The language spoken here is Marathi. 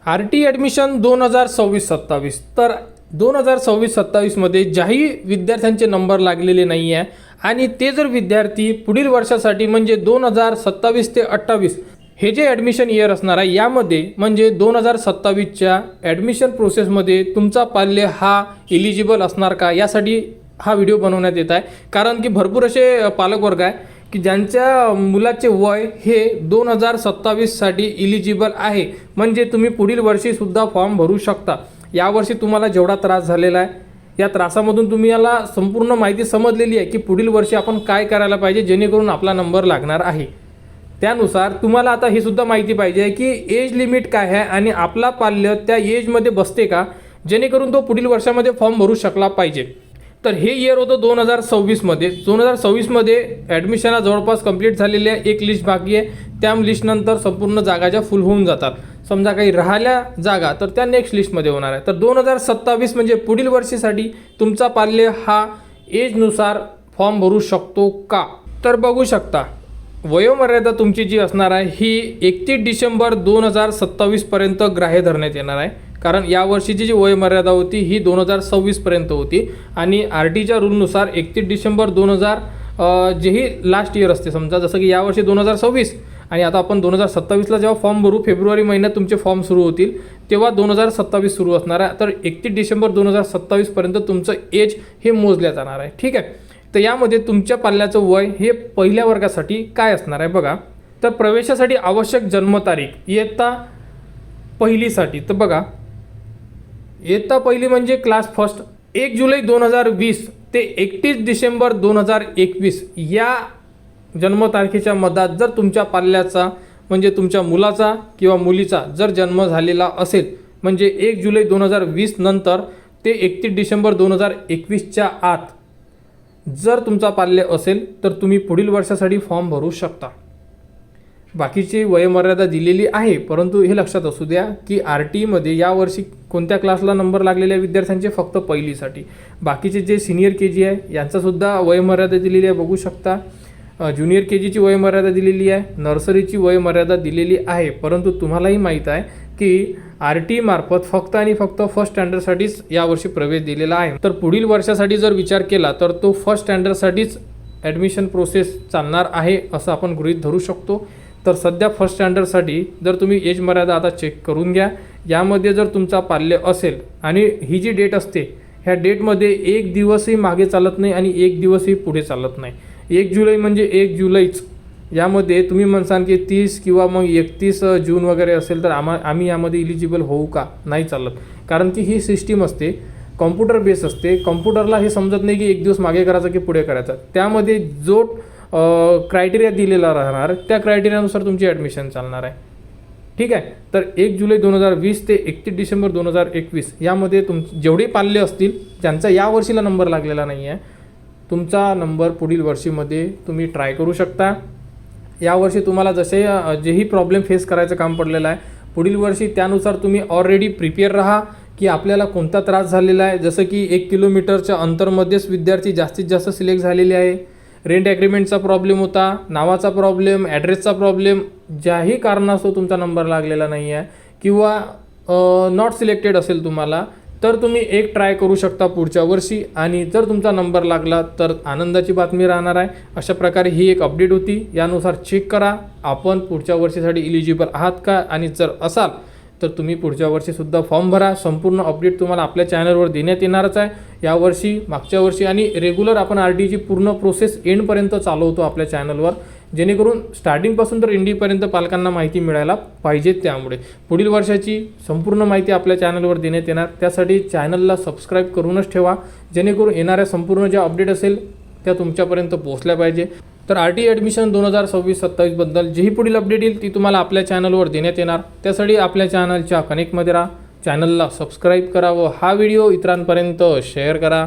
RT ॲडमिशन 2026-27 तर 2026-27 मध्ये ज्याही विद्यार्थ्यांचे नंबर लागलेले नाही आहे आणि ते जर विद्यार्थी पुढील वर्षासाठी म्हणजे 2027 ते 28 हे जे ॲडमिशन इयर असणार आहे यामध्ये म्हणजे 2027च्या ॲडमिशन प्रोसेसमध्ये तुमचा पाल्य हा इलिजिबल असणार का यासाठी हा व्हिडिओ बनवण्यात येत आहे। कारण की भरपूर असे पालकवर्ग आहे की ज्यांच्या मुलाचे वय हे 2027 साठी इलिजिबल आहे, म्हणजे तुम्ही पुढील वर्षीसुद्धा फॉर्म भरू शकता। यावर्षी तुम्हाला जेवढा त्रास झालेला आहे या त्रासामधून तुम्ही याला संपूर्ण माहिती समजलेली आहे की पुढील वर्षी आपण काय करायला पाहिजे जेणेकरून आपला नंबर लागणार आहे। त्यानुसार तुम्हाला आता हे सुद्धा माहिती पाहिजे की एज लिमिट काय आहे आणि आपला पाल्य त्या एजमध्ये बसते का, जेणेकरून तो पुढील वर्षामध्ये फॉर्म भरू शकला पाहिजे। तर हे इयर होतं 2026 मध्ये। 2026 मध्ये ॲडमिशनला जवळपास कंप्लीट झालेली आहे, एक लिस्ट बाकी आहे। त्या लिस्टनंतर संपूर्ण जागा ज्या फुल होऊन जातात, समजा काही राहिल्या जागा तर त्या नेक्स्ट लिस्टमध्ये होणार आहे। तर 2027 म्हणजे पुढील वर्षीसाठी तुमचा पाल्य हा एजनुसार फॉर्म भरू शकतो का, तर बघू शकता वयोमर्यादा तुमची जी असणार आहे ही 31 डिसेंबर 2027 पर्यंत ग्राह्य धरण्यात येणार आहे। कारण यावर्षीची जी वयोमर्यादा होती ही 2026 पर्यंत होती आणि RTच्या रूलनुसार 31 डिसेंबर 2000 जेही लास्ट इयर असते, समजा जसं की यावर्षी 2026 आणि आता आपण 2027ला जेव्हा फॉर्म भरू, फेब्रुवारी महिन्यात तुमचे फॉर्म सुरू होतील तेव्हा 2027 सुरू असणार आहे। तर 31 डिसेंबर 2027 पर्यंत तुमचं एज हे मोजल्या जाणार आहे। ठीक आहे, तर यामध्ये तुमच्या पाल्याचं वय हे पहिल्या वर्गासाठी काय असणार आहे बघा। तर प्रवेशासाठी आवश्यक जन्मतारीख इयत्ता पहिलीसाठी, तर बघा इयत्ता पहिली म्हणजे क्लास फर्स्ट 1 जुलै 2020 ते 31 डिसेंबर 2021 या जन्मतारखेच्या मधात जर तुमच्या पाल्याचा म्हणजे तुमच्या मुलाचा किंवा मुलीचा जर जन्म झालेला असेल, म्हणजे 1 जुलै 2020 नंतर ते 31 डिसेंबर 2021च्या आत जर तुमचा पाल्य असेल तर तुम्ही पुढील वर्षासाठी फॉर्म भरू शकता। बाकीची वयोमर्यादा दिलेली आहे, परंतु हे लक्षात असू द्या की RTमध्ये यावर्षी कोणत्या क्लासला नंबर लागलेल्या विद्यार्थ्यांचे फक्त पहिलीसाठी, बाकीचे जे सिनियर KG आहे यांचासुद्धा वयोमर्यादा दिलेली आहे, बघू शकता। ज्युनियर KGची वयोमर्यादा दिलेली आहे, नर्सरीची वयोमर्यादा दिलेली आहे। परंतु तुम्हालाही माहीत आहे की RT मार्फत फक्त आणि फक्त फर्स्ट स्टँडर्डसाठीच यावर्षी प्रवेश दिलेला आहे। तर पुढील वर्षासाठी जर विचार केला तर तो फर्स्ट स्टँडर्डसाठीच ॲडमिशन प्रोसेस चालणार आहे असं आपण गृहीत धरू शकतो। तर सध्या फर्स्ट स्टँडर्डसाठी जर तुम्ही एज मर्यादा आता चेक करून घ्या, यामध्ये जर तुमचा पाल्य असेल आणि ही जी डेट असते ह्या डेटमध्ये एक दिवसही मागे चालत नाही आणि एक दिवसही पुढे चालत नाही। 1 जुलै म्हणजे 1 जुलैच, यामध्ये तुम्ही म्हणसाल की 30 किंवा मग 31 जून वगैरे असेल तर आम्ही यामध्ये इलिजिबल होऊ का, नाही चालत। कारण की ही सिस्टीम असते कॉम्प्युटर बेस असते, कॉम्प्युटरला हे समजत नाही की एक दिवस मागे करायचा की पुढे करायचा। त्यामध्ये जो क्रायटेरिया दिलेला राहणार त्या क्रायटेरियानुसार तुमची ॲडमिशन चालणार आहे। ठीक आहे, तर 1 जुलै 2020 ते 31 डिसेंबर 2021 यामध्ये जेवढे पाल्य असतील ज्यांचा या वर्षीला नंबर लागलेला नाही आहे, तुमचा नंबर पुढील वर्षीमध्ये तुम्ही ट्राय करू शकता। यावर्षी तुम्हाला जेही प्रॉब्लेम फेस करायचं काम पडलेलं आहे, पुढील वर्षी त्यानुसार तुम्ही ऑलरेडी प्रिपेअर राहा की आपल्याला कोणता त्रास झालेला आहे। जसं की 1 किलोमीटरच्या अंतरमध्येच विद्यार्थी जास्तीत जास्त सिलेक्ट झालेले आहे, रेंट ॲग्रीमेंटचा प्रॉब्लेम होता, नावाचा प्रॉब्लेम, ॲड्रेसचा प्रॉब्लेम, ज्याही कारणास्तव तुमचा नंबर लागलेला नाही आहे किंवा नॉट सिलेक्टेड असेल तुम्हाला, तर तुम्ही एक ट्राय करू शकता पुढच्या वर्षी आणि जर तुमचा नंबर लागला तर आनंदाची बातमी राहणार आहे। अशा प्रकारे ही एक अपडेट होती, यानुसार चेक करा आपण पुढच्या वर्षीसाठी इलिजिबल आहात का, आणि जर असाल तर तुम्ही पुढच्या वर्षीसुद्धा फॉर्म भरा। संपूर्ण अपडेट तुम्हाला आपल्या चॅनलवर देण्यात येणारच आहे, यावर्षी मागच्या वर्षी आणि रेग्युलर आपण RTची पूर्ण प्रोसेस एंडपर्यंत चालवतो आपल्या चॅनलवर, जेणेकरून स्टार्टिंगपासून तर एंडीपर्यंत पालकांना माहिती मिळायला पाहिजे। त्यामुळे पुढील वर्षाची संपूर्ण माहिती आपल्या चॅनलवर देण्यात येणार, त्यासाठी चॅनलला सबस्क्राईब करूनच ठेवा जेणेकरून येणाऱ्या संपूर्ण ज्या अपडेट असेल त्या तुमच्यापर्यंत पोहोचल्या पाहिजे। तर RT ॲडमिशन 2026-27 बद्दल जेही पुढील अपडेट येईल ती तुम्हाला आपल्या चॅनलवर देण्यात येणार, त्यासाठी आपल्या चॅनलच्या कनेक्टमध्ये राहा, चॅनलला सबस्क्राईब करा व हा व्हिडिओ इतरांपर्यंत शेअर करा।